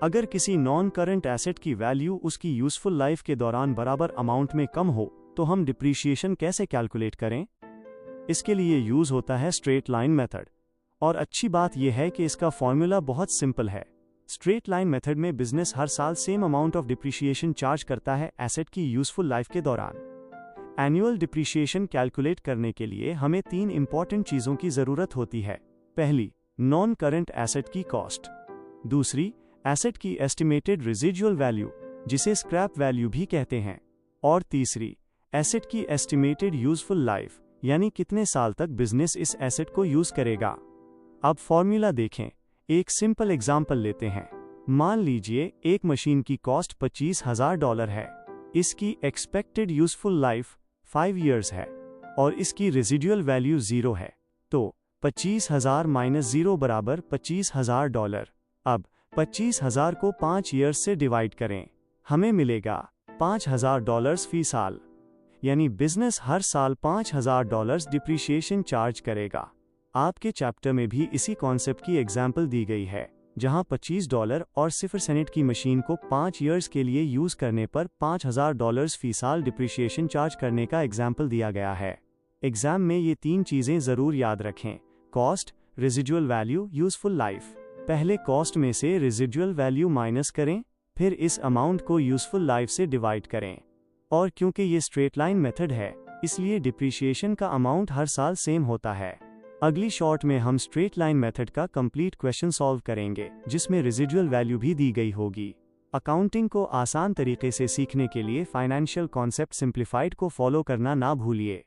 अगर किसी non current asset की वैल्यू उसकी यूजफुल लाइफ के दौरान बराबर अमाउंट में कम हो तो हम डिप्रीशिएशन कैसे कैलकुलेट करें? इसके लिए यूज होता है स्ट्रेट लाइन मेथड। और अच्छी बात यह है कि इसका फॉर्मूला बहुत सिंपल है। स्ट्रेट लाइन मेथड में बिजनेस हर साल same amount of depreciation charge करता है एसेट की यूजफुल लाइफ के दौरान। एनुअल डिप्रीशिएशन कैलकुलेट करने के लिए हमें 3 इंपॉर्टेंट चीजों की जरूरत होती है। पहली, नॉन करंट एसेट की कॉस्ट। दूसरी, एसेट की एस्टिमेटेड रेजिडुअल वैल्यू, जिसे स्क्रैप वैल्यू भी कहते हैं। और तीसरी, एसेट की एस्टिमेटेड यूजफुल लाइफ, यानी कितने साल तक बिजनेस इस एसेट को यूज करेगा। अब फॉर्मूला देखें। एक सिंपल एग्जांपल लेते हैं। मान लीजिए एक मशीन की कॉस्ट $25,000 है। इसकी एक्सपेक्टेड यूजफुल लाइफ 5 इयर्स है और इसकी रेजिडुअल वैल्यू 0 है। तो 25,000 माइनस 0 बराबर $25,000। अब 25,000 को 5 इयर्स से डिवाइड करें, हमें मिलेगा $5,000 फी साल। यानी बिजनेस हर साल $5,000 डिप्रीशिएशन चार्ज करेगा। आपके चैप्टर में भी इसी कॉन्सेप्ट की एग्जाम्पल दी गई है, जहां $25 और 0 सेंट की मशीन को 5 इयर्स के लिए यूज करने पर $5,000 फी साल डिप्रीशिएशन चार्ज करने का एग्जाम्पल दिया गया है। एग्जाम में ये 3 चीजें जरूर याद रखें: cost, residual value, useful life. पहले कॉस्ट में से रेजिडुअल वैल्यू माइनस करें, फिर इस अमाउंट को यूजफुल लाइफ से डिवाइड करें। और क्योंकि ये स्ट्रेट लाइन मेथड है, इसलिए डिप्रीशिएशन का अमाउंट हर साल सेम होता है। अगली शॉर्ट में हम स्ट्रेट लाइन मेथड का कंप्लीट क्वेश्चन सॉल्व करेंगे, जिसमें रेजिडुअल वैल्यू भी दी गई होगी। अकाउंटिंग को आसान तरीके से सीखने के लिए फाइनेंशियल कॉन्सेप्ट सिंप्लीफाइड को फॉलो करना ना भूलिए।